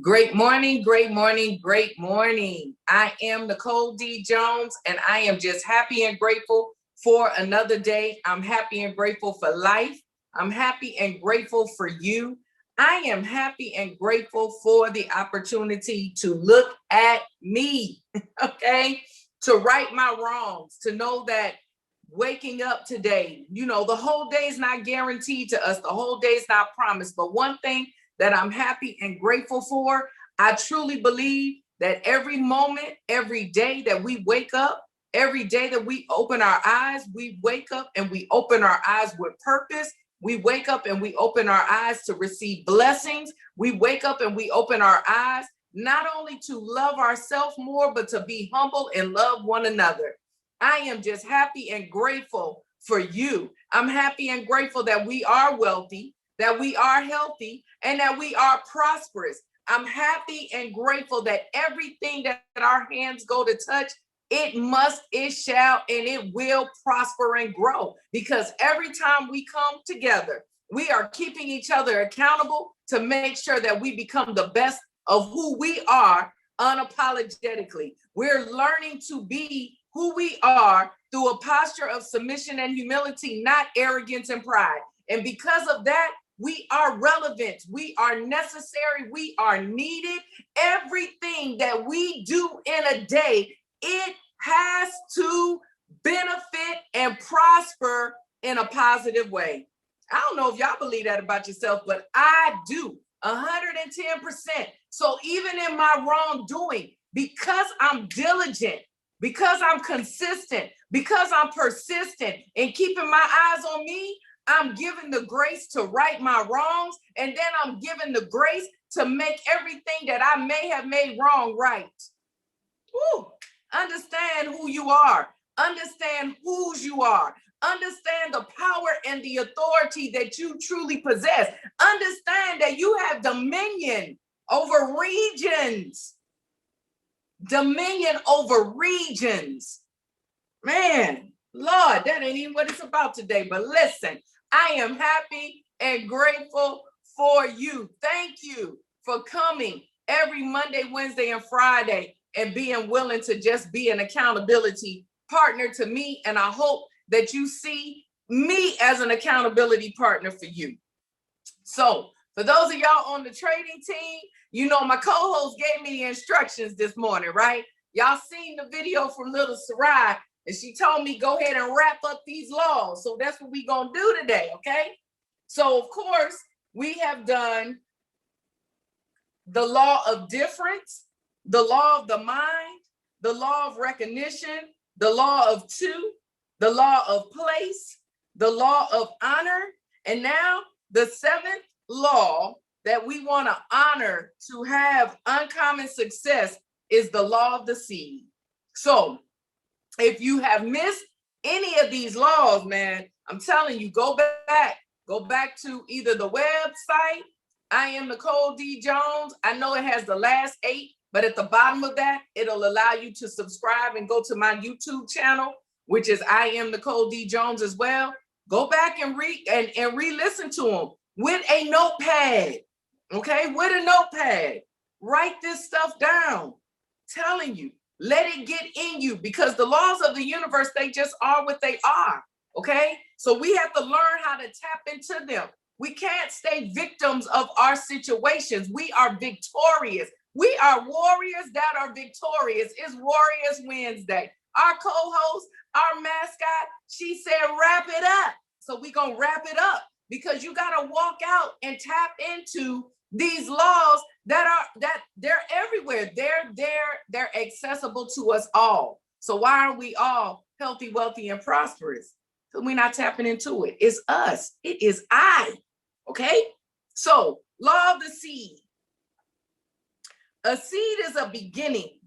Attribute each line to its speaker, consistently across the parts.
Speaker 1: Great morning, great morning, great morning. I am Nicole D. Jones, and I am just happy and grateful for another day. I'm happy and grateful for life. I'm happy and grateful for you. I am happy and grateful for the opportunity to look at me, okay? To right my wrongs, to know that waking up today, the whole day is not guaranteed to us. The whole day is not promised. But one thing that I'm happy and grateful for, I truly believe that every moment, every day that we wake up, every day that we open our eyes, we wake up and we open our eyes with purpose. We wake up and we open our eyes to receive blessings. We wake up and we open our eyes not only to love ourselves more, but to be humble and love one another. I am just happy and grateful for you. I'm happy and grateful that we are wealthy, that we are healthy, and that we are prosperous. I'm happy and grateful that everything that our hands go to touch, it must, it shall, and it will prosper and grow. Because every time we come together, we are keeping each other accountable to make sure that we become the best of who we are unapologetically. We're learning to be who we are through a posture of submission and humility, not arrogance and pride. And because of that, we are relevant, we are necessary, we are needed. Everything that we do in a day, it has to benefit and prosper in a positive way. I don't know if y'all believe that about yourself, but I do 110%. So even in my wrongdoing, because I'm diligent, because I'm consistent, because I'm persistent in keeping my eyes on me, I'm given the grace to right my wrongs, and then I'm given the grace to make everything that I may have made wrong right. Woo. Understand who you are. Understand whose you are. Understand the power and the authority that you truly possess. Understand that you have dominion over regions. Dominion over regions. Man, Lord, that ain't even what it's about today. But listen, I am happy and grateful for you. Thank you for coming every Monday, Wednesday, and Friday and being willing to just be an accountability partner to me. And I hope that you see me as an accountability partner for you. So for those of y'all on the trading team, my co-host gave me the instructions this morning, right? Y'all seen the video from Little Sarai, and she told me go ahead and wrap up these laws. So that's what we're going to do today, okay? So, of course, we have done the law of difference, the law of the mind, the law of recognition, the law of two, the law of place, the law of honor, and now the seventh law that we want to honor to have uncommon success is the law of the seed. So if you have missed any of these laws, man, I'm telling you, go back to either the website, I am Nicole D. Jones. I know it has the last 8, but at the bottom of that, it'll allow you to subscribe and go to my YouTube channel, which is I am Nicole D. Jones as well. Go back and re-listen to them with a notepad, okay? With a notepad. Write this stuff down. Telling you, let it get in you, because the laws of the universe, they just are what they are, okay? So we have to learn how to tap into them. We can't stay victims of our situations. We are victorious. We are warriors that are victorious. It's Warriors Wednesday. Our co-host, our mascot, she said, wrap it up. So we're going to wrap it up, because you got to walk out and tap into these laws that they're everywhere. They're accessible to us all. So why are we all healthy, wealthy, and prosperous? Because we're not tapping into it. It's us. It is I. Okay? So, law of the seed. A seed is a beginning.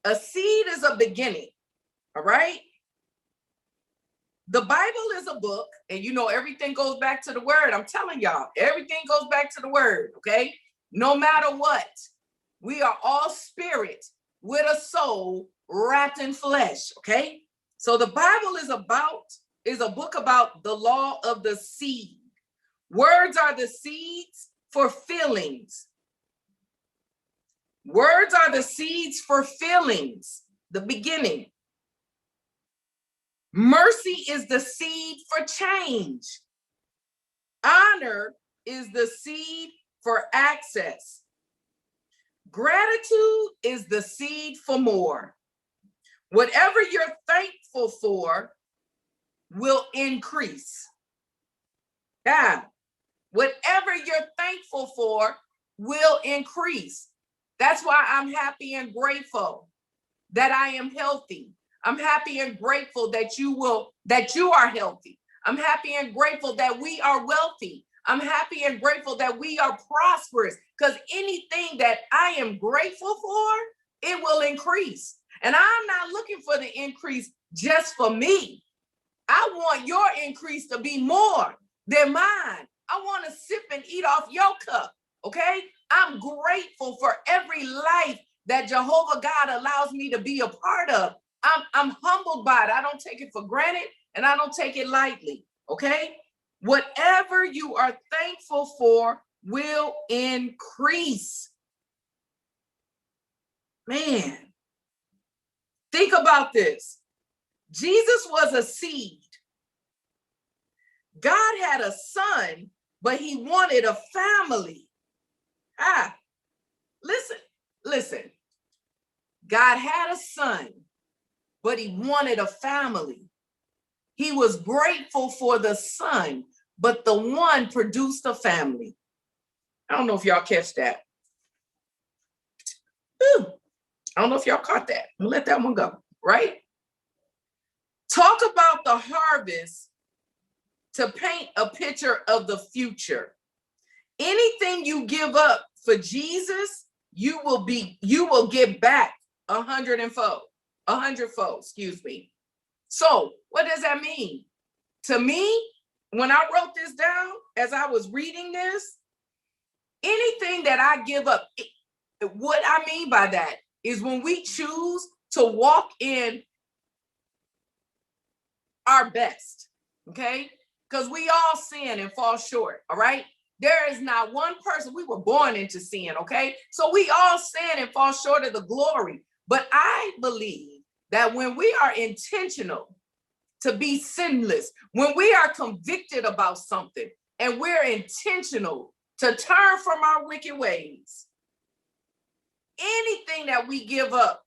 Speaker 1: A seed is a beginning. All right? The Bible is a book, and everything goes back to the word. I'm telling y'all, everything goes back to the word, okay? No matter what, we are all spirit with a soul wrapped in flesh, okay? So the Bible is a book about the law of the seed. Words are the seeds, for feelings. Words are the seeds for feelings, the beginning. Mercy is the seed for change. Honor is the seed for access. Gratitude is the seed for more. Whatever you're thankful for will increase. Yeah. Whatever you're thankful for will increase. That's why I'm happy and grateful that I am healthy. I'm happy and grateful that you are healthy. I'm happy and grateful that we are wealthy. I'm happy and grateful that we are prosperous, because anything that I am grateful for, it will increase. And I'm not looking for the increase just for me. I want your increase to be more than mine. I want to sip and eat off your cup, okay? I'm grateful for every life that Jehovah God allows me to be a part of. I'm humbled by it. I don't take it for granted, and I don't take it lightly, okay? Whatever you are thankful for will increase. Man, think about this. Jesus was a seed. God had a son, but he wanted a family. Listen. God had a son, but he wanted a family. He was grateful for the son, but the one produced a family. I don't know if y'all catch that. I don't know if y'all caught that. I'm gonna let that one go, right? Talk about the harvest to paint a picture of the future. Anything you give up for Jesus, you will get back 100-fold, excuse me. So what does that mean? To me, when I wrote this down, as I was reading this, anything that I give up, what I mean by that is when we choose to walk in our best, okay? Because we all sin and fall short, all right? There is not one person, we were born into sin, okay? So we all sin and fall short of the glory. But I believe that when we are intentional to be sinless, when we are convicted about something and we're intentional to turn from our wicked ways, anything that we give up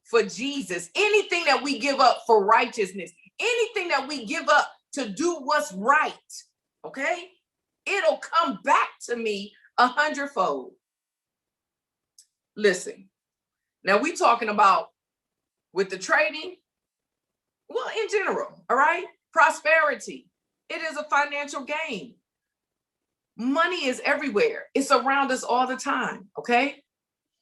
Speaker 1: for Jesus, anything that we give up for righteousness, anything that we give up to do what's right, okay? It'll come back to me 100-fold. Listen, now we talking about with the trading, well, in general, all right? Prosperity, it is a financial gain. Money is everywhere. It's around us all the time, okay?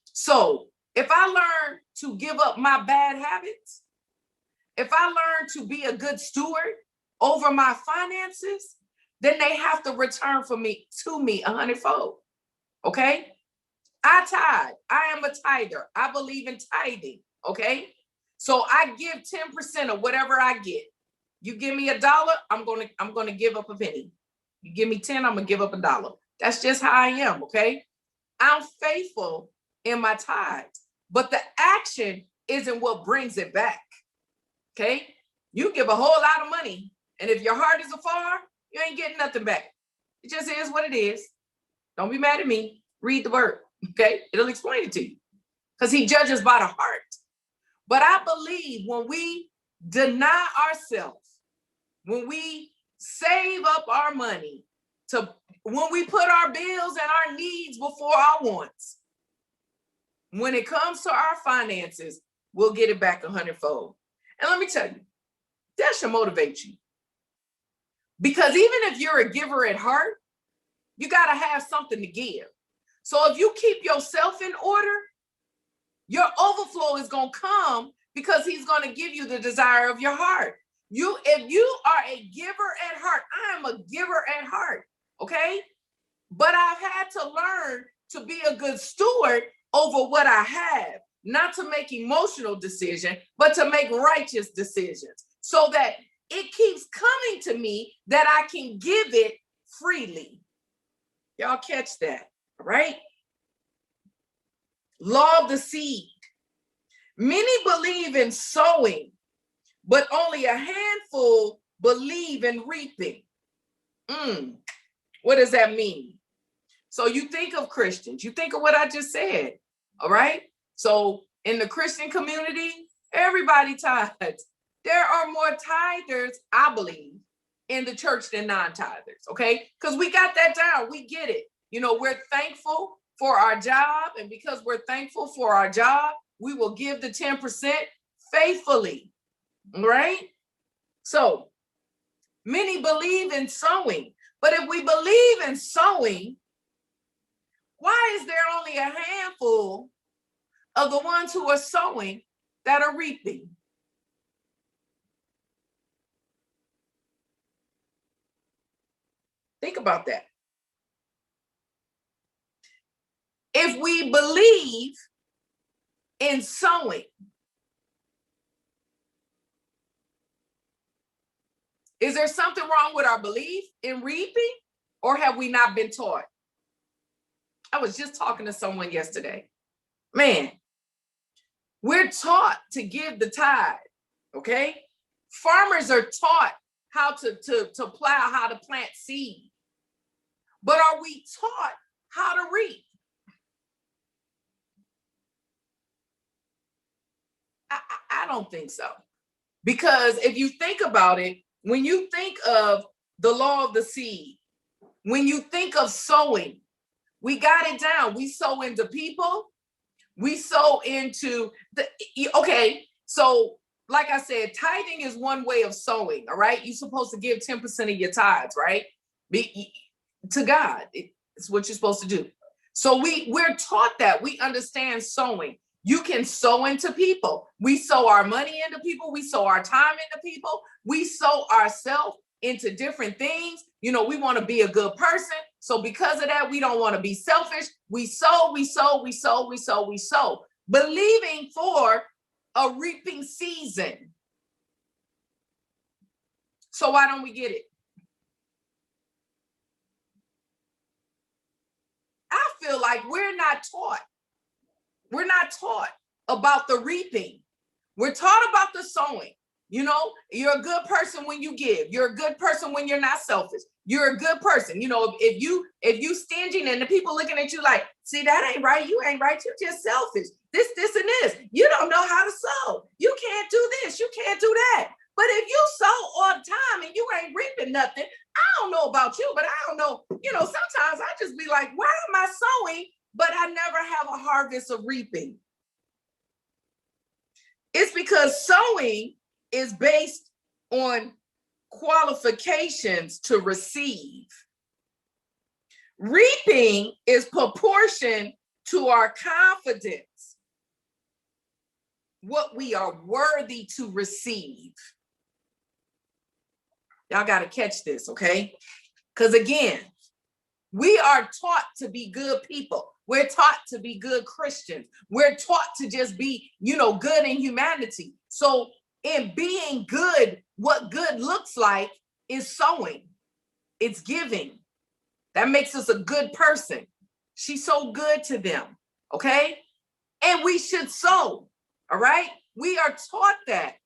Speaker 1: So if I learn to give up my bad habits, if I learn to be a good steward over my finances, then they have to return to me 100-fold, okay? I tithe. I am a tither. I believe in tithing, okay? So I give 10% of whatever I get. You give me $1, I'm gonna give up a penny. You give me 10, I'm gonna give up $1. That's just how I am, okay? I'm faithful in my tithes, but the action isn't what brings it back, okay? You give a whole lot of money, and if your heart is afar, you ain't getting nothing back. It just is what it is. Don't be mad at me. Read the word, okay? It'll explain it to you, because he judges by the heart. But I believe when we deny ourselves, when we save up our money, when we put our bills and our needs before our wants, when it comes to our finances, we'll get it back 100-fold. And let me tell you, that should motivate you. Because even if you're a giver at heart, you got to have something to give. So if you keep yourself in order, your overflow is going to come, because he's going to give you the desire of your heart. If you are a giver at heart, I am a giver at heart, okay? But I've had to learn to be a good steward over what I have, not to make emotional decisions, but to make righteous decisions, so that it keeps coming to me that I can give it freely. Y'all catch that, right? Law of the seed. Many believe in sowing, but only a handful believe in reaping. What does that mean? So you think of Christians, you think of what I just said, all right? So in the Christian community, everybody tithes. There are more tithers, I believe, in the church than non-tithers, okay? Because we got that down, we get it. You know, we're thankful for our job, and because we're thankful for our job, we will give the 10% faithfully, right? So many believe in sowing, but if we believe in sowing, why is there only a handful of the ones who are sowing that are reaping? Think about that. If we believe in sowing, is there something wrong with our belief in reaping, or have we not been taught? I was just talking to someone yesterday. Man, we're taught to give the tithe, okay? Farmers are taught how to plow, how to plant seed. But are we taught how to reap? I don't think so. Because if you think about it, when you think of the law of the seed, when you think of sowing, we got it down. We sow into people. We sow into okay. So like I said, tithing is one way of sowing, all right? You're supposed to give 10% of your tithes, right? To God, it's what you're supposed to do. So we're taught that. We understand sowing. You can sow into people. We sow our money into people. We sow our time into people. We sow ourselves into different things. You know, we want to be a good person. So because of that, we don't want to be selfish. We sow, believing for a reaping season. So why don't we get it? I feel like we're not taught. We're not taught about the reaping. We're taught about the sowing. You know, you're a good person when you give. You're a good person when you're not selfish. You're a good person. You know, if you stingy and the people looking at you like, see, that ain't right. You ain't right. You're just selfish. This, and this. You don't know how to sow. You can't do this. You can't do that. But if you sow all the time and you ain't reaping nothing, I don't know about you, but I don't know. You know, sometimes I just be like, why am I sowing, but I never have a harvest of reaping? It's because sowing is based on qualifications to receive. Reaping is proportion to our confidence, what we are worthy to receive. Y'all got to catch this, okay? Because again, we are taught to be good people. We're taught to be good Christians. We're taught to just be, you know, good in humanity. So in being good, what good looks like is sowing. It's giving. That makes us a good person. She's so good to them, okay? And we should sow, all right? We are taught that.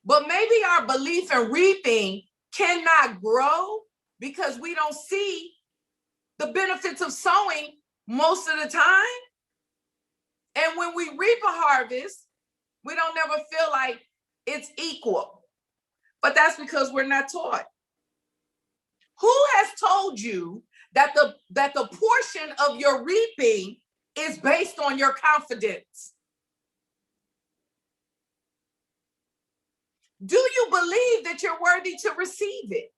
Speaker 1: But maybe our belief in reaping cannot grow because we don't see the benefits of sowing most of the time. And when we reap a harvest, we don't never feel like it's equal. But that's because we're not taught. Who has told you that the portion of your reaping is based on your confidence? Do you believe that you're worthy to receive it?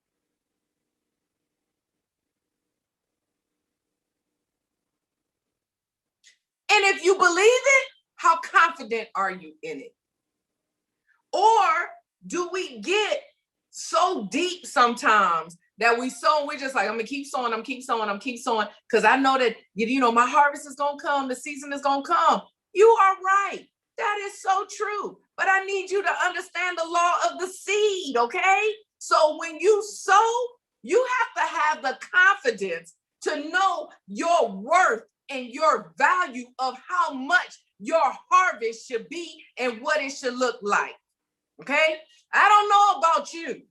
Speaker 1: And if you believe it, how confident are you in it? Or do we get so deep sometimes that we sow and we're just like, I'm gonna keep sowing, because I know that, you know, my harvest is gonna come, the season is gonna come. You are right. That is so true. But I need you to understand the law of the seed, okay? So when you sow, You have to have the confidence to know your worth and your value of how much your harvest should be and what it should look like. Okay? I don't know about you,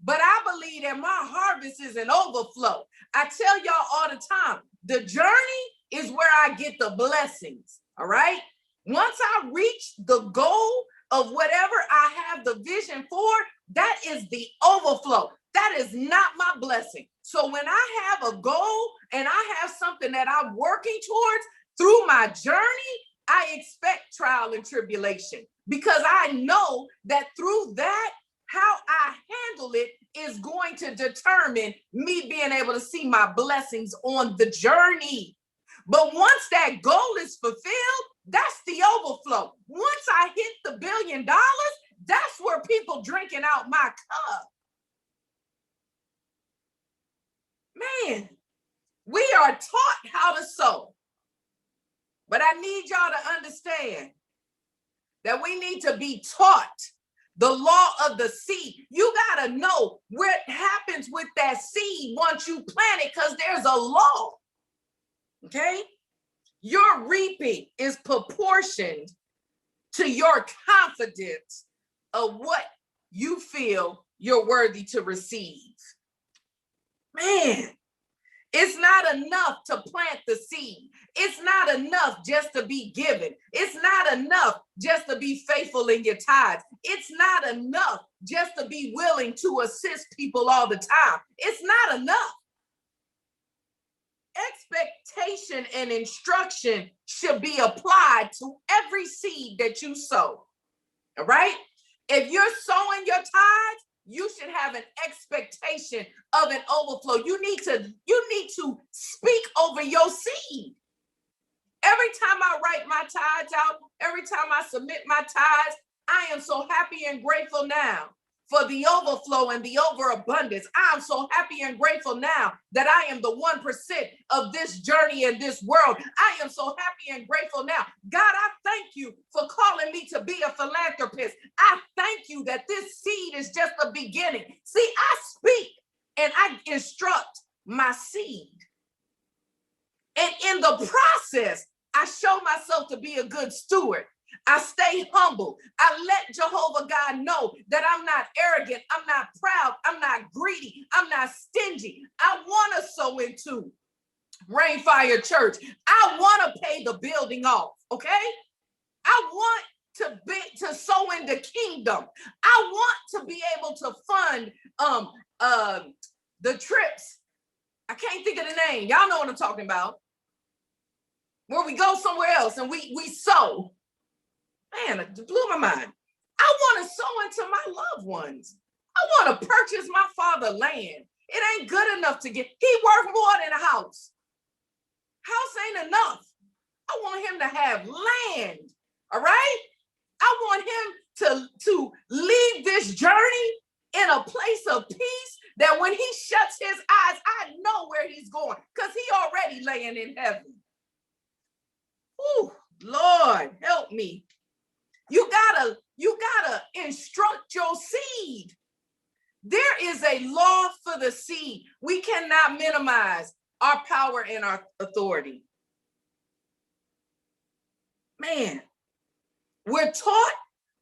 Speaker 1: but I believe that my harvest is an overflow. I tell y'all all the time, the journey is where I get the blessings. All right? Once I reach the goal of whatever I have the vision for, that is the overflow. That is not my blessing. So when I have a goal and I have something that I'm working towards through my journey, I expect trial and tribulation because I know that through that, how I handle it is going to determine me being able to see my blessings on the journey. But once that goal is fulfilled, that's the overflow. Once I hit the $1 billion, that's where people drinking out my cup. Man, we are taught how to sow. But I need y'all to understand that we need to be taught the law of the seed. You got to know what happens with that seed once you plant it, because there's a law. Okay? Your reaping is proportioned to your confidence of what you feel you're worthy to receive. Man, it's not enough to plant the seed. It's not enough just to be given. It's not enough just to be faithful in your tithes. It's not enough just to be willing to assist people all the time. It's not enough. Expectation and instruction should be applied to every seed that you sow. All right? If you're sowing your tithes, you should have an expectation of an overflow. You need to speak over your seed. Every time I write my tithes out, every time I submit my tithes, I am so happy and grateful now for the overflow and the overabundance. I'm so happy and grateful now that I am the 1% of this journey in this world. I am so happy and grateful now. God, I thank you for calling me to be a philanthropist. I thank you that this seed is just the beginning. See, I speak and I instruct my seed. And in the process, I show myself to be a good steward. I stay humble. I let Jehovah God know that I'm not arrogant. I'm not proud. I'm not greedy. I'm not stingy. I want to sow into Rainfire Church. I want to pay the building off. Okay. I want to sow into kingdom. I want to be able to fund the trips. I can't think of the name. Y'all know what I'm talking about. Where we go somewhere else and we sow. Man, it blew my mind. I want to sow into my loved ones. I want to purchase my father land. It ain't good enough to get, he worth more than a house. House ain't enough. I want him to have land, all right? I want him to leave this journey in a place of peace that when he shuts his eyes, I know where he's going because he already laying in heaven. Ooh, Lord, help me. You gotta instruct your seed. There is a law for the seed. We cannot minimize our power and our authority. Man, we're taught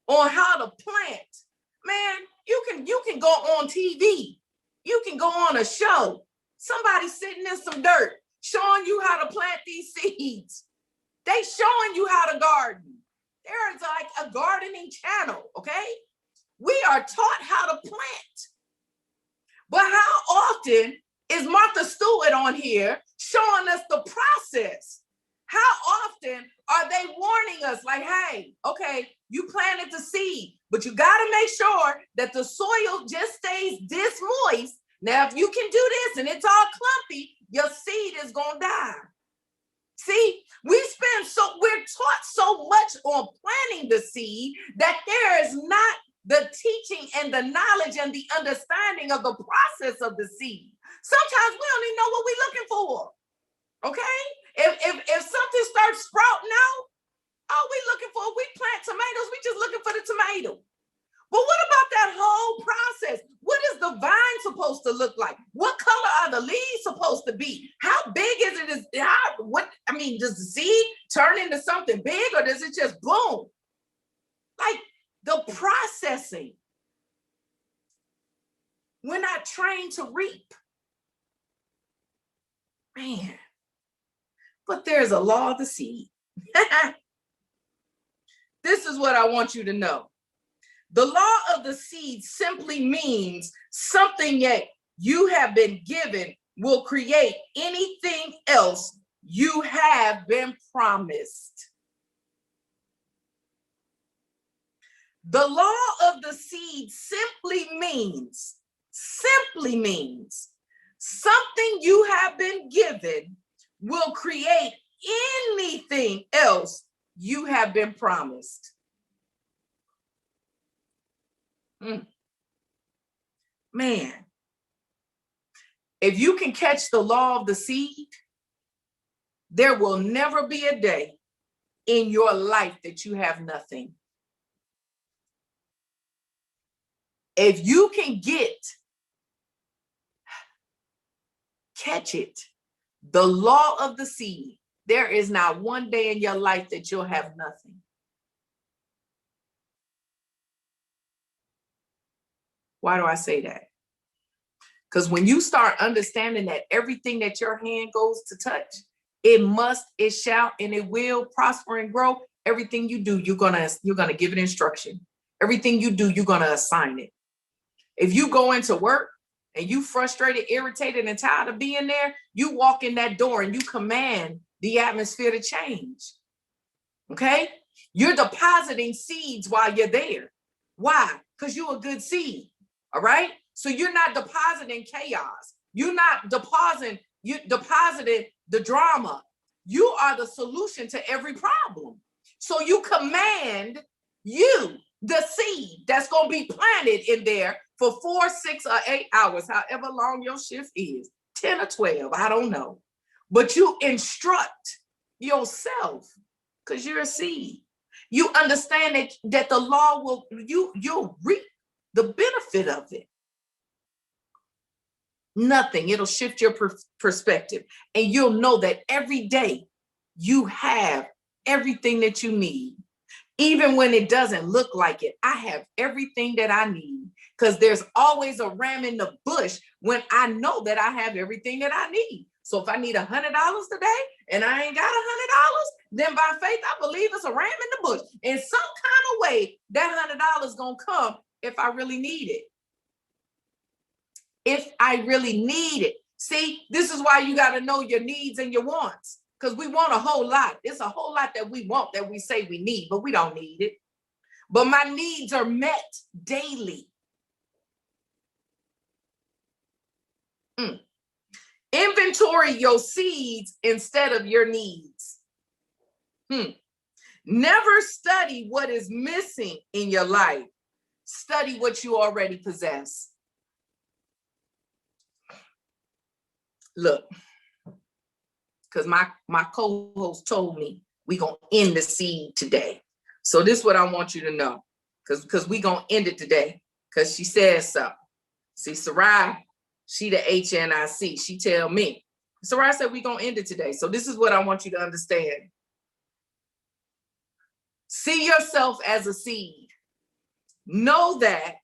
Speaker 1: on how to plant. Man, you can go on TV. You can go on a show. Somebody sitting in some dirt showing you how to plant these seeds. They showing you how to garden. There is like a gardening channel, okay? We are taught how to plant. But how often is Martha Stewart on here showing us the process? How often are they warning us like, hey, okay, you planted the seed, but you got to make sure that the soil just stays this moist. Now, if you can do this and it's all clumpy, your seed is going to die. See, we're taught so much on planting the seed that there is not the teaching and the knowledge and the understanding of the process of the seed. Sometimes we don't even know what we're looking for. Okay? If something starts sprouting out, all we looking for, we plant tomatoes, we just looking for the tomato. But what about that whole process? What is the vine supposed to look like? how big is it? Does the seed turn into something big, or does it just boom? Like the processing. We're not trained to reap. Man, but there's a law of the seed. This is what I want you to know. The law of the seed simply means something that you have been given will create anything else you have been promised. The law of the seed simply means something you have been given will create anything else you have been promised. Man, if you can catch the law of the seed, there will never be a day in your life that you have nothing. If you can catch it, the law of the seed, there is not one day in your life that you'll have nothing. Why do I say that? Because when you start understanding that everything that your hand goes to touch, it must, it shall, and it will prosper and grow. Everything you do, you're gonna give it instruction. Everything you do, you're gonna assign it. If you go into work and you frustrated, irritated, and tired of being there, you walk in that door and you command the atmosphere to change. Okay? You're depositing seeds while you're there. Why? Because you're a good seed. All right? So you're not depositing chaos. You're not depositing the drama. You are the solution to every problem. So you command the seed that's going to be planted in there for 4, 6, or 8 hours, however long your shift is, 10 or 12, I don't know. But you instruct yourself because you're a seed. You understand that the law you'll reap the benefit of it. Nothing. It'll shift your perspective. And you'll know that every day you have everything that you need. Even when it doesn't look like it, I have everything that I need. Because there's always a ram in the bush when I know that I have everything that I need. So if I need $100 today and I ain't got $100, then by faith, I believe it's a ram in the bush. In some kind of way, that $100 gonna come if I really need it. If I really need it. See, this is why you got to know your needs and your wants, because we want a whole lot. It's a whole lot that we want that we say we need, but we don't need it. But my needs are met daily. Inventory your seeds instead of your needs. Never study what is missing in your life. Study what you already possess. Look, because my co-host told me we're going to end the seed today. So this is what I want you to know, because we're going to end it today, because she says so. See, Sarai, she the HNIC. She tell me. Sarai said we're going to end it today. So this is what I want you to understand. See yourself as a seed. Know that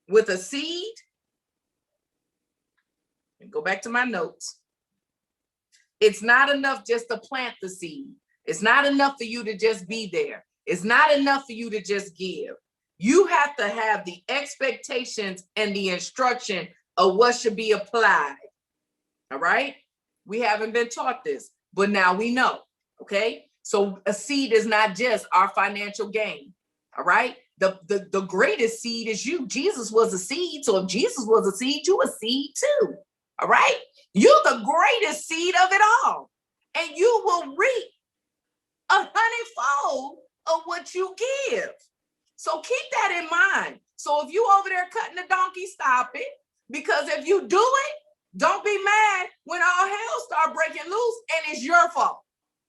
Speaker 1: with a seed, and go back to my notes, it's not enough just to plant the seed. It's not enough for you to just be there. It's not enough for you to just give. You have to have the expectations and the instruction of what should be applied. All right? We haven't been taught this, but now we know. Okay? So a seed is not just our financial gain. All right? The greatest seed is you. Jesus was a seed. So if Jesus was a seed, you a seed too. All right? You're the greatest seed of it all. And you will reap 100-fold of what you give. So keep that in mind. So if you over there cutting the donkey, stop it. Because if you do it, don't be mad when all hell start breaking loose and it's your fault.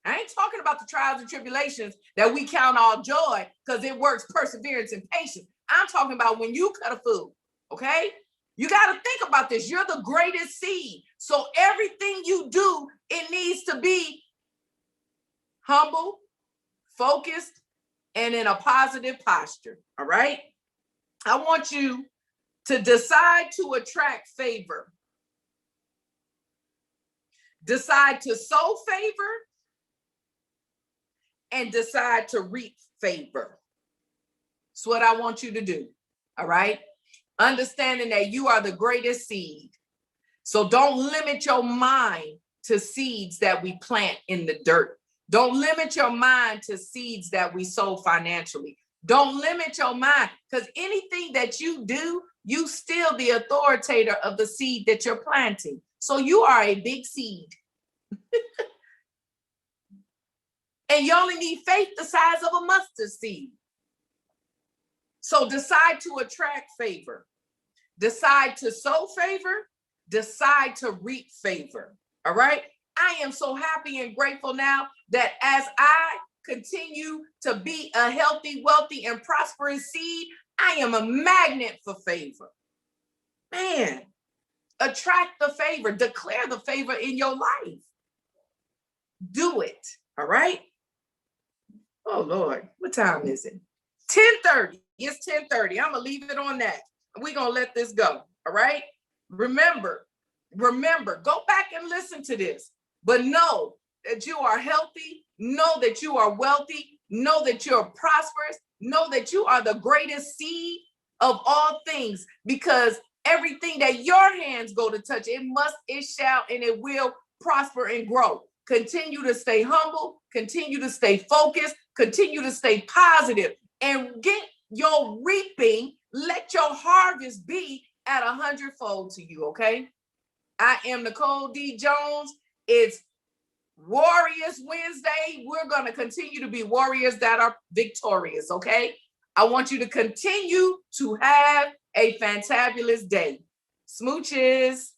Speaker 1: I ain't talking about the trials and tribulations that we count all joy because it works perseverance and patience. I'm talking about when you cut a food, okay? You got to think about this. You're the greatest seed. So everything you do, it needs to be humble, focused, and in a positive posture. All right. I want you to decide to attract favor. Decide to sow favor and decide to reap favor. That's what I want you to do. All right. Understanding that you are the greatest seed. So don't limit your mind to seeds that we plant in the dirt. Don't limit your mind to seeds that we sow financially. Don't limit your mind, because anything that you do, you still the authoritator of the seed that you're planting. So you are a big seed. And you only need faith the size of a mustard seed. So decide to attract favor. Decide to sow favor. Decide to reap favor. All right. I am so happy and grateful now that as I continue to be a healthy, wealthy, and prosperous seed, I am a magnet for favor. Man, attract the favor. Declare the favor in your life. Do it. All right. Oh, Lord, what time is it? 10:30. It's 10:30. I'm going to leave it on that. We're going to let this go. All right. Remember, go back and listen to this, but know that you are healthy. Know that you are wealthy. Know that you're prosperous. Know that you are the greatest seed of all things, because everything that your hands go to touch, it shall, and it will prosper and grow. Continue to stay humble. Continue to stay focused. Continue to stay positive and get your reaping. Let your harvest be at 100-fold to you. Okay. I am Nicole D. Jones. It's Warriors Wednesday. We're going to continue to be warriors that are victorious. Okay. I want you to continue to have a fantabulous day. Smooches.